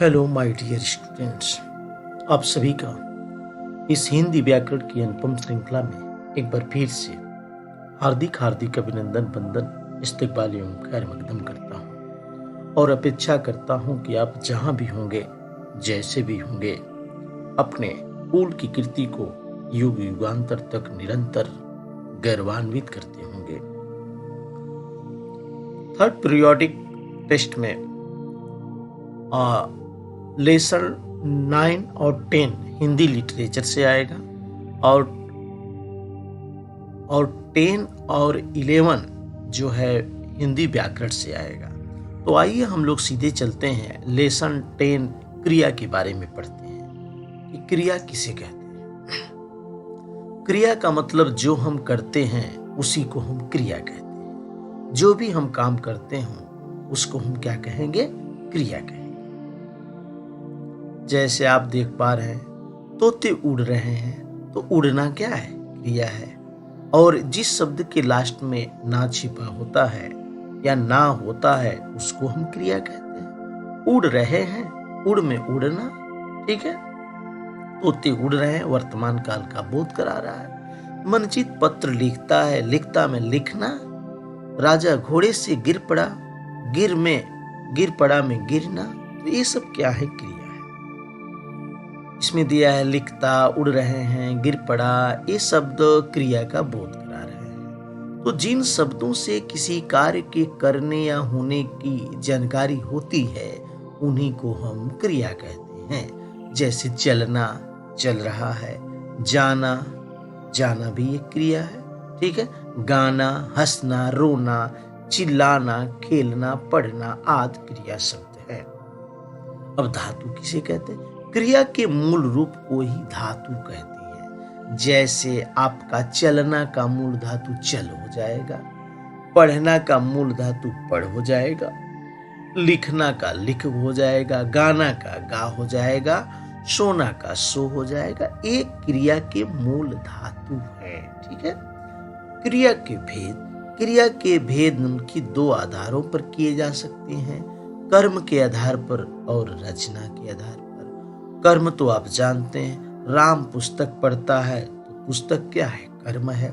Hello my dear students, आप सभी का इस हिंदी व्याकरण की अनुपम श्रृंखला में एक बार फिर से हार्दिक हार्दिक अभिनंदन वंदन इस्तकबाल एवं खैर मकदम करता हूँ और अपेक्षा करता हूँ कि आप जहाँ भी होंगे, जैसे भी होंगे, अपने कुल की कीर्ति को युग युगांतर तक निरंतर गौरवान्वित करते होंगे। थर्ड पीरियोडिक टेस्ट में लेसन 9 और 10 हिंदी लिटरेचर से आएगा और 10 और 11 जो है हिंदी व्याकरण से आएगा। तो आइए हम लोग सीधे चलते हैं लेसन 10 क्रिया के बारे में पढ़ते हैं कि क्रिया किसे कहते हैं। क्रिया का मतलब जो हम करते हैं उसी को हम क्रिया कहते हैं। जो भी हम काम करते हो उसको हम क्या कहेंगे? क्रिया कहेंगे। जैसे आप देख पा रहे हैं तोते उड़ रहे हैं, तो उड़ना क्या है? क्रिया है। और जिस शब्द के लास्ट में ना छिपा होता है या ना होता है उसको हम क्रिया कहते हैं। उड़ रहे हैं, उड़ में उड़ना, ठीक है। तोते उड़ रहे हैं वर्तमान काल का बोध करा रहा है। मनचित पत्र लिखता है, लिखता में लिखना। राजा घोड़े से गिर पड़ा, गिर पड़ा में गिरना। तो ये सब क्या है? क्रिया। इसमें दिया है लिखता, उड़ रहे हैं, गिर पड़ा, ये शब्द क्रिया का बोध करा रहे हैं। तो जिन शब्दों से किसी कार्य के करने या होने की जानकारी होती है उन्हीं को हम क्रिया कहते हैं। जैसे चलना, चल रहा है। जाना, जाना भी एक क्रिया है, ठीक है। गाना, हंसना, रोना, चिल्लाना, खेलना, पढ़ना आदि क्रिया शब्द है। अब धातु किसे कहते हैं? क्रिया के मूल रूप को ही धातु कहती है। जैसे आपका चलना का मूल धातु चल हो जाएगा, पढ़ना का मूल धातु पढ़ हो जाएगा, लिखना का लिख हो जाएगा, गाना का गा हो जाएगा, सोना का सो हो जाएगा। एक क्रिया के मूल धातु है, ठीक है। क्रिया के भेद उनकी दो आधारों पर किए जा सकते हैं, कर्म के आधार पर और रचना के आधार पर। कर्म तो आप जानते हैं, राम पुस्तक पढ़ता है तो पुस्तक क्या है? कर्म है।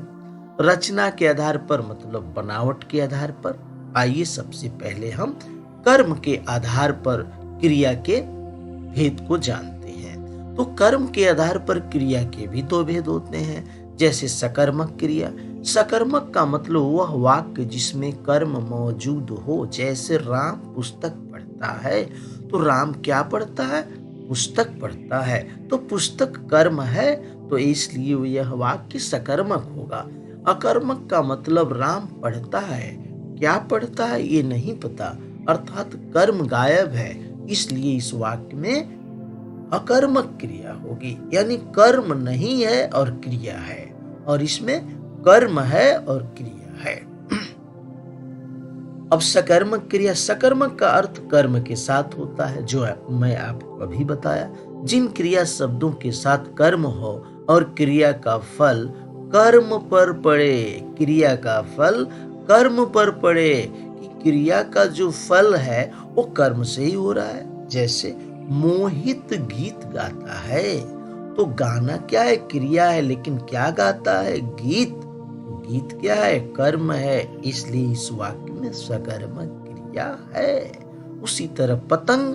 रचना के आधार पर मतलब बनावट के आधार पर। आइए सबसे पहले हम कर्म के आधार पर क्रिया के भेद को जानते हैं। तो कर्म के आधार पर क्रिया के भी दो भेद होते हैं। जैसे सकर्मक क्रिया। सकर्मक का मतलब वह वाक्य जिसमें कर्म मौजूद हो। जैसे राम पुस्तक पढ़ता है, तो राम क्या पढ़ता है? पुस्तक पढ़ता है। तो पुस्तक कर्म है, तो इसलिए यह वाक्य सकर्मक होगा। अकर्मक का मतलब राम पढ़ता है, क्या पढ़ता है ये नहीं पता, अर्थात कर्म गायब है, इसलिए इस वाक्य में अकर्मक क्रिया होगी। यानी कर्म नहीं है और क्रिया है, और इसमें कर्म है और क्रिया है। अब सकर्मक क्रिया। सकर्मक का अर्थ कर्म के साथ होता है, जो मैं आपको अभी बताया। जिन क्रिया शब्दों के साथ कर्म हो और क्रिया का फल कर्म पर पड़े, क्रिया का फल कर्म पर पड़े, कि क्रिया का जो फल है वो कर्म से ही हो रहा है। जैसे मोहित गीत गाता है, तो गाना क्या है? क्रिया है, लेकिन क्या गाता है? गीत। गीत क्या है? कर्म है, इसलिए इस वाक्य में सकर्मक क्रिया है। उसी तरह पतंग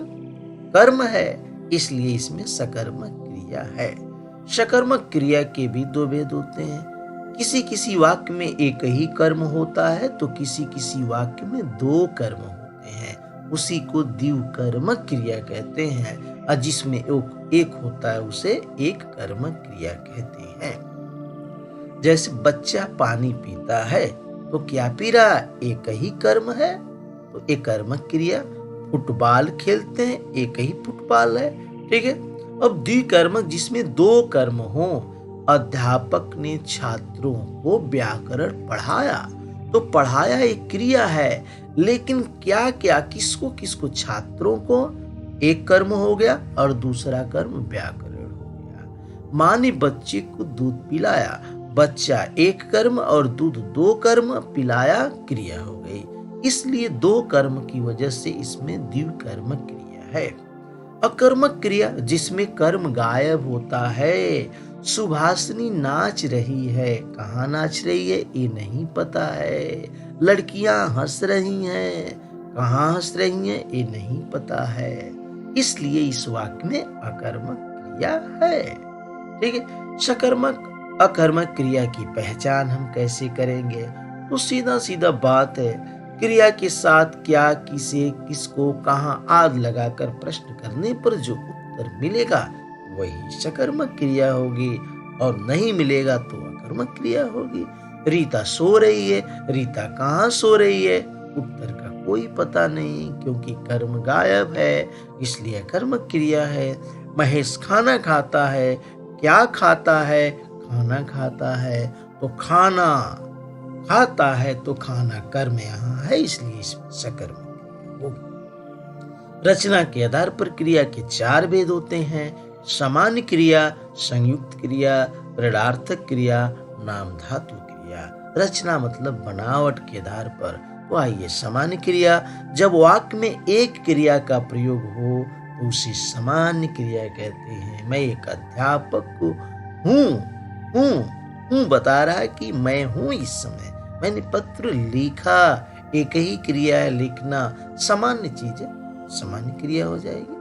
कर्म है, इसलिए इसमें सकर्मक क्रिया है। सकर्मक क्रिया के भी दो भेद होते हैं। किसी किसी वाक्य में एक ही कर्म होता है, तो किसी किसी वाक्य में दो कर्म होते हैं। उसी को द्विकर्मक क्रिया कहते हैं, और जिसमें एक होता है उसे एक कर्मक क्रिया कहते हैं। जैसे बच्चा पानी पीता है, तो क्या पी रहा है? एक ही कर्म है, तो एक कर्मक क्रिया। फुटबॉल खेलते हैं, एक ही फुटबॉल है, ठीक है। अब द्विकर्मक जिसमें दो कर्म हो। अध्यापक ने छात्रों को व्याकरण पढ़ाया, तो पढ़ाया एक क्रिया है, लेकिन क्या क्या, किसको किसको? छात्रों को। एक कर्म हो गया और दूसरा कर्म व्याकरण हो गया। माँ ने बच्चे को दूध पिलाया, बच्चा एक कर्म और दूध दो कर्म, पिलाया क्रिया हो गई। इसलिए दो कर्म की वजह से इसमें द्विकर्मक क्रिया है। अकर्मक क्रिया जिसमें कर्म गायब होता है। सुभाषिनी नाच रही है, कहाँ नाच रही है ये नहीं पता है। लड़कियां हंस रही हैं, कहाँ हंस रही हैं ये नहीं पता है। इसलिए इस वाक्य में अकर्मक क्रिया है। ठीक है। सकर्मक अकर्मक क्रिया की पहचान हम कैसे करेंगे? तो सीधा सीधा बात है, क्रिया के साथ क्या, किसे, किसको, कहाँ आदि लगाकर प्रश्न करने पर जो उत्तर मिलेगा वही सकर्मक क्रिया होगी, और नहीं मिलेगा तो अकर्मक क्रिया होगी। रीता सो रही है, रीता कहाँ सो रही है? उत्तर का कोई पता नहीं, क्योंकि कर्म गायब है, इसलिए अकर्मक क्रिया है। महेश खाना खाता है, क्या खाता है? खाना खाता है। तो खाना खाता है तो खाना कर्म यहाँ है, इसलिए इसमें सकर्मक होगी। रचना के आधार पर क्रिया के 4 भेद होते हैं: सामान्य क्रिया, संयुक्त क्रिया, प्रेरणार्थक क्रिया, नाम धातु क्रिया। रचना मतलब बनावट के आधार पर। तो आइए, सामान्य क्रिया, जब वाक्य में एक क्रिया का प्रयोग हो तो उसे सामान्य क्रिया कहते हैं। मैं एक अध्यापक हूँ बता रहा है कि मैं हूँ इस समय। मैंने पत्र लिखा, एक ही क्रिया है लिखना, सामान्य चीज है, सामान्य क्रिया हो जाएगी।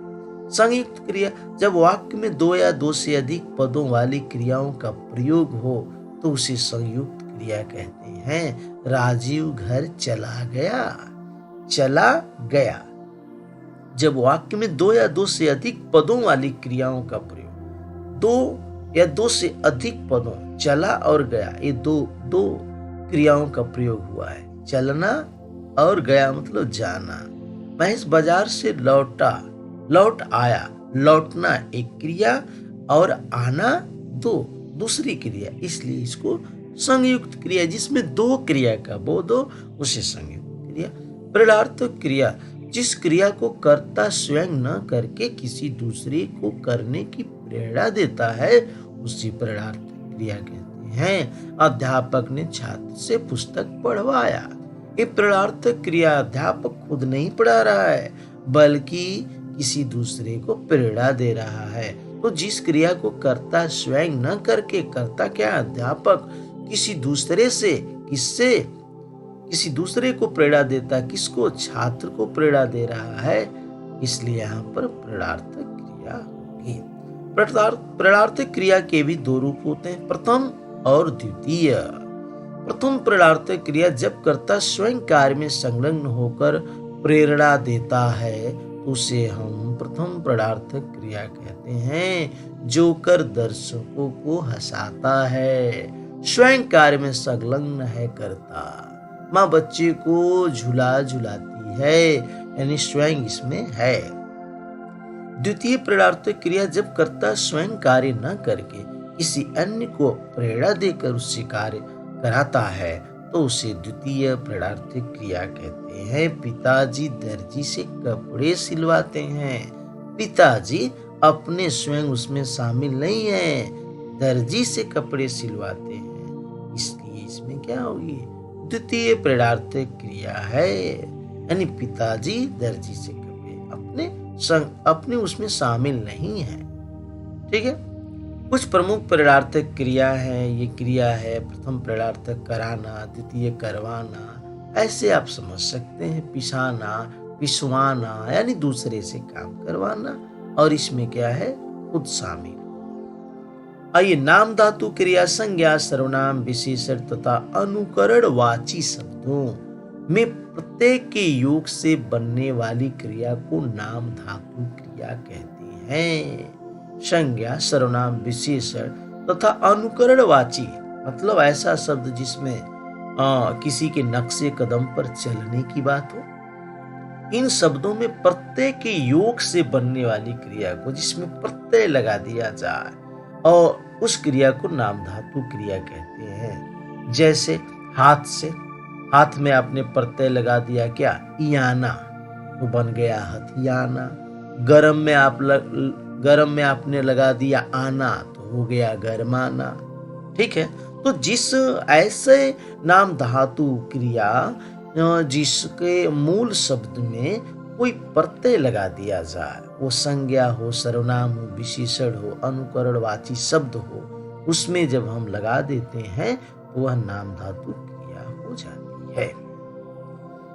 संयुक्त क्रिया, जब वाक्य में 2 या 2 से अधिक पदों वाली क्रियाओं का प्रयोग हो तो उसे संयुक्त क्रिया कहते हैं। राजीव घर चला गया, चला गया। जब वाक्य में 2 या 2 से अधिक पदों वाली क्रियाओं का प्रयोग, 2 या 2 से अधिक पदों, चला और गया, ये दो क्रियाओं का प्रयोग हुआ है। चलना और गया मतलब जाना। महेश बाजार से लौट आया। लौटना एक क्रिया और आना दूसरी क्रिया, इसलिए इसको संयुक्त क्रिया, जिसमें 2 क्रिया का बोध हो उसे संयुक्त क्रिया। प्रेरणार्थक क्रिया, जिस क्रिया को कर्ता स्वयं न करके किसी दूसरे को करने की प्रेरणा देता है उसी प्रेरणार्थक क्रिया कहते हैं। अध्यापक ने छात्र से पुस्तक पढ़वाया। ये प्रेरणार्थक क्रिया अध्यापक खुद नहीं पढ़ा रहा है, बल्कि किसी दूसरे को प्रेरणा दे रहा है। तो जिस क्रिया को कर्ता स्वयं न करके कर्ता क्या, अध्यापक, किसी दूसरे को प्रेरणा देता, किसको, छात्र को प्रेरणा दे रहा है, इसलिए यहाँ पर प्रेरणार्थक क्रिया होगी। प्रेरणार्थक क्रिया के भी 2 रूप होते हैं, प्रथम और द्वितीय। प्रथम प्रेरणार्थक क्रिया जब कर्ता स्वयं कार्य में संलग्न होकर प्रेरणा देता है तो उसे हम प्रथम प्रेरणार्थक क्रिया कहते हैं। जो कर दर्शकों को हंसाता है, स्वयं कार्य में संलग्न है कर्ता। माँ बच्चे को झुलाती है, यानी स्वयं इसमें है। द्वितीय प्रेरणार्थक क्रिया जब कर्ता स्वयं कार्य न करके किसी अन्य को प्रेरणा देकर उससे कार्य कराता है तो उसे द्वितीय प्रेरणार्थक क्रिया कहते हैं। पिताजी दर्जी से कपड़े सिलवाते हैं। पिताजी अपने स्वयं उसमें शामिल नहीं है, दर्जी से कपड़े सिलवाते हैं, इसलिए इसमें क्या होगी, द्वितीय प्रेरणार्थक क्रिया है। यानी पिताजी दर्जी से कपड़े अपने उसमें शामिल नहीं है। ठीक है। कुछ प्रमुख प्रेरणार्थक क्रिया है। ये क्रिया है प्रथम प्रेरणार्थक कराना, द्वितीय करवाना, ऐसे आप समझ सकते हैं। पिसाना, पिसवाना, यानी दूसरे से काम करवाना, और इसमें क्या है, खुद शामिल। आइए, नाम धातु क्रिया संज्ञा, सर्वनाम, विशेषण तथा अनुकरणवाची शब्दों में प्रत्येक के योग से बनने वाली क्रिया को नाम धातु क्रिया कहते हैं। संज्ञा, सर्वनाम, विशेषण तथा अनुकरणवाची मतलब ऐसा शब्द जिसमें किसी के नक्शे कदम पर चलने की बात हो। इन शब्दों में प्रत्यय के योग से बनने वाली क्रिया को, जिसमें प्रत्यय लगा दिया जाए, और उस क्रिया को नाम धातु क्रिया कहते हैं। जैसे हाथ से, हाथ में आपने प्रत्यय लगा दिया क्या, इयाना, तो बन गया हथियाना। गरम में आपने लगा दिया आना, तो हो गया गरमाना। ठीक है। तो जिस ऐसे नाम धातु क्रिया जिसके मूल शब्द में कोई प्रत्यय लगा दिया जाए, वो संज्ञा हो, सर्वनाम हो, विशेषण हो, अनुकरणवाची शब्द हो, उसमें जब हम लगा देते हैं तो वह नाम धातु क्रिया हो जाती है।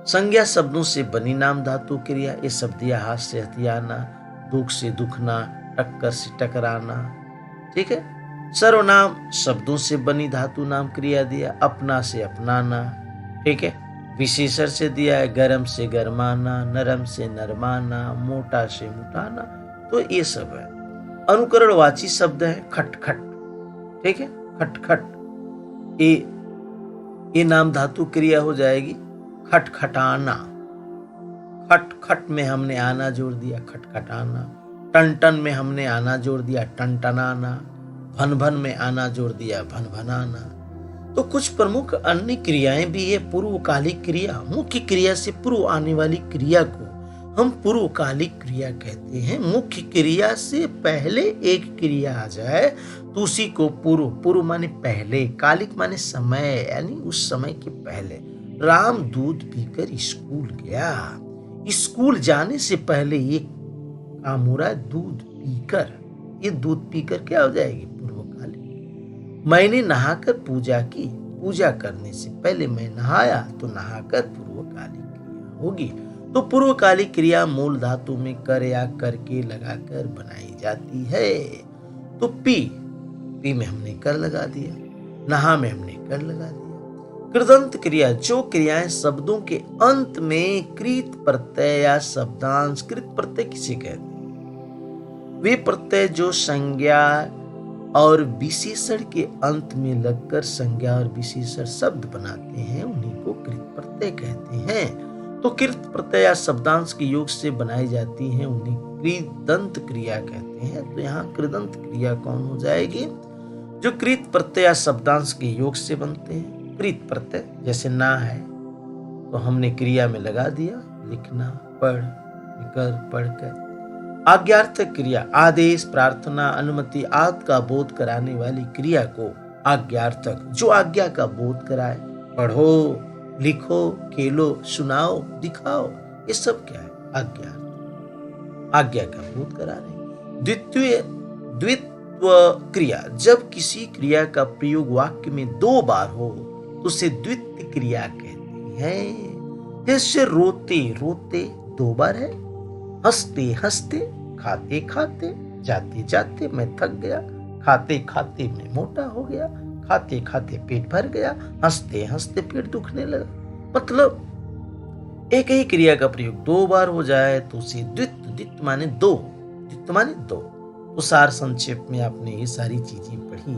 संज्ञा शब्दों से बनी नाम धातु क्रिया, ये शब्द या हाथ से हथियाना, दुख से दुखना, टक्कर से टकराना, ठीक है। सर्वनाम शब्दों से बनी धातु नाम क्रिया दिया, अपना से अपनाना, ठीक है। विशेषण से दिया है गरम से गरमाना, नरम से नरमाना, मोटा से मुटाना, तो ये सब है। अनुकरणवाची शब्द है खटखट, ठीक है, खटखट, ये नाम धातु क्रिया हो जाएगी खटखटाना। खटखट में हमने आना जोड़ दिया, खटखटाना। टन में हमने आना जोड़ दिया, टनटनाना। भन में आना जोड़ दिया, भनभनाना। तो कुछ प्रमुख अन्य क्रियाएं भी है। पूर्वकालिक क्रिया, मुख्य क्रिया से पूर्व आने वाली क्रिया को हम पूर्वकालिक क्रिया कहते हैं। मुख्य क्रिया से पहले एक क्रिया आ जाए तो उसी को पूर्व, पूर्व माने पहले, कालिक माने समय, यानी उस समय के पहले। राम दूध पीकर स्कूल गया, स्कूल जाने से पहले ये काम हो रहा है दूध पीकर, ये दूध पीकर क्या हो जाएगी पूर्वकालिक। मैंने नहाकर पूजा की, पूजा करने से पहले मैं नहाया तो नहाकर पूर्वकालिक क्रिया होगी। तो पूर्वकालिक क्रिया मूल धातु में कर या करके लगाकर बनाई जाती है। तो पी में हमने कर लगा दिया, नहा में हमने कर लगा दिया। कृदंत क्रिया, जो क्रियाएं शब्दों के अंत में कृत प्रत्यय या शब्दांश, कृत प्रत्यय किसे कहते हैं? वे प्रत्यय जो संज्ञा और विशेषण के अंत में लगकर संज्ञा और विशेषण शब्द बनाते हैं, उन्हीं को कृत प्रत्यय कहते हैं। तो कृत प्रत्यय या शब्दांश के योग से बनाई जाती है, उन्हें कृदंत क्रिया कहते हैं। तो यहाँ कृदंत क्रिया कौन हो जाएगी? जो कृत प्रत्यय या शब्दांश के योग से बनते हैं। कृत प्रत्यय जैसे ना है तो हमने क्रिया में लगा दिया, लिखना, पढ़, कर, पढ़कर। आज्ञार्थक क्रिया, आदेश, प्रार्थना, अनुमति आदि का बोध कराने वाली क्रिया को आज्ञार्थक, जो आज्ञा का बोध कराए, पढ़ो, लिखो, खेलो, सुनाओ, दिखाओ, ये सब क्या है? आज्ञार्थक, आज्ञा का बोध करा रहे। द्वित्व क्रिया, जब किसी क्रिया का प्रयोग वाक्य में 2 बार हो तो उसे द्वित्व क्रिया कहते हैं। जैसे रोते रोते 2 बार है, हंसते हंसते, खाते खाते, जाते जाते मैं थक गया, खाते खाते मैं मोटा हो गया, खाते खाते पेट भर गया, हंसते हंसते पेट दुखने लगा। मतलब एक ही क्रिया का प्रयोग 2 बार हो जाए तो उसे द्वित्व, द्वित्व माने 2, द्वित्व माने 2। तो सार संक्षेप में आपने ये सारी चीजें पढ़ी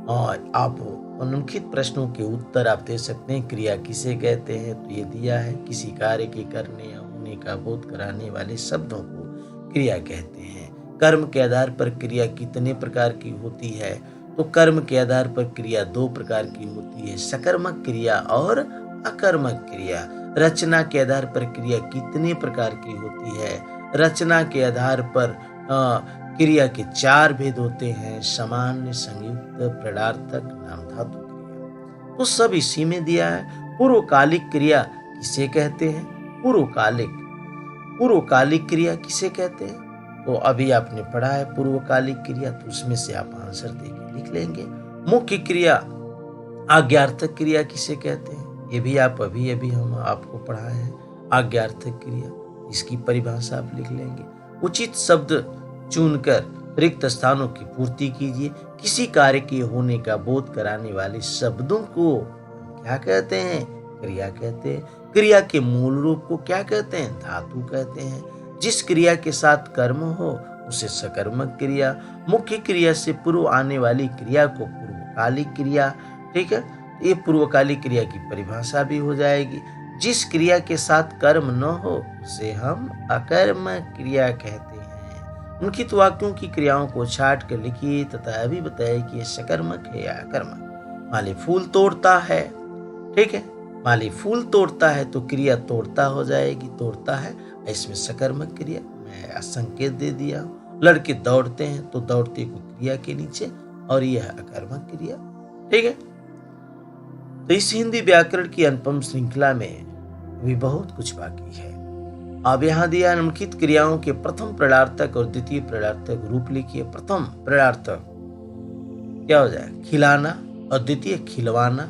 और आप निम्नलिखित प्रश्नों के उत्तर आप दे सकते हैं। क्रिया किसे कहते हैं? तो ये दिया है, किसी कार्य के करने या होने का बोध कराने वाले शब्दों को क्रिया कहते हैं। कर्म के आधार पर क्रिया कितने प्रकार की होती है? तो कर्म के आधार पर क्रिया 2 प्रकार की होती है, सकर्मक क्रिया और अकर्मक क्रिया। रचना के आधार पर क्रिया कितने प्रकार की होती है? रचना के आधार पर क्रिया के 4 भेद होते हैं, सामान्य, संयुक्त, प्रणार्थक, नाम धातु क्रिया। तो सब इसी में दिया है। पूर्वकालिक क्रिया किसे कहते हैं? पूर्वकालिक क्रिया किसे कहते हैं? तो अभी आपने पढ़ा है पूर्वकालिक क्रिया, तो उसमें से आप आंसर देके लिख लेंगे। मुख्य क्रिया, आज्ञार्थक क्रिया किसे कहते हैं? ये भी आप अभी हम आपको पढ़ाए हैं। आज्ञार्थक क्रिया, इसकी परिभाषा आप लिख लेंगे। उचित शब्द चुनकर रिक्त स्थानों की पूर्ति कीजिए। किसी कार्य के होने का बोध कराने वाले शब्दों को क्या कहते हैं? क्रिया कहते हैं। क्रिया के मूल रूप को क्या कहते हैं? धातु कहते हैं। जिस क्रिया के साथ कर्म हो उसे सकर्मक क्रिया, मुख्य क्रिया से पूर्व आने वाली क्रिया को पूर्वकालिक क्रिया, ठीक है। ये पूर्वकालिक क्रिया की परिभाषा भी हो जाएगी। जिस क्रिया के साथ कर्म न हो उसे हम अकर्मक क्रिया कहते हैं। उनकी वाक्यों की क्रियाओं को छाट कर लिखिए तथा अभी बताइए कि ये सकर्मक है या अकर्मक। माली फूल तोड़ता है, ठीक है, माली फूल तोड़ता है तो क्रिया तोड़ता हो जाएगी, तोड़ता है, इसमें सकर्मक क्रिया मैं संकेत दे दिया। लड़के दौड़ते हैं तो दौड़ते को क्रिया के नीचे और यह अकर्मक क्रिया, ठीक है। तो इस हिंदी व्याकरण की अनुपम श्रृंखला में भी बहुत कुछ बाकी है। अब यहाँ दिया निम्नलिखित क्रियाओं के प्रथम प्रणार्थक और द्वितीय प्रणार्थक रूप लिखिए। प्रथम प्रणार्थक क्या हो जाए? खिलाना, और द्वितीय खिलवाना,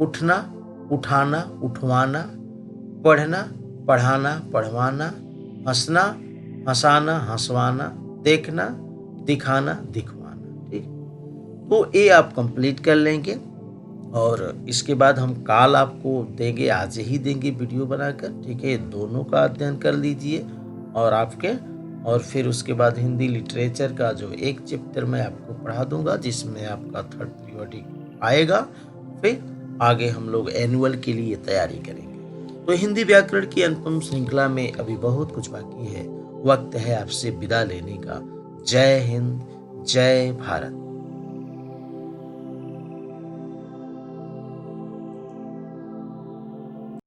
उठना, उठाना, उठवाना, पढ़ना, पढ़ाना, पढ़वाना, हंसना, हंसाना, हंसवाना, देखना, दिखाना, दिखवाना। ठीक, तो ये आप कंप्लीट कर लेंगे और इसके बाद हम काल आपको देंगे, आज ही देंगे वीडियो बनाकर। ठीक है, दोनों का अध्ययन कर लीजिए और फिर उसके बाद हिंदी लिटरेचर का जो एक चैप्टर मैं आपको पढ़ा दूंगा, जिसमें आपका थर्ड पीरियड आएगा। फिर आगे हम लोग एनुअल के लिए तैयारी करेंगे। तो हिंदी व्याकरण की अनुपम श्रृंखला में अभी बहुत कुछ बाकी है। वक्त है आपसे विदा लेने का। जय हिंद, जय भारत।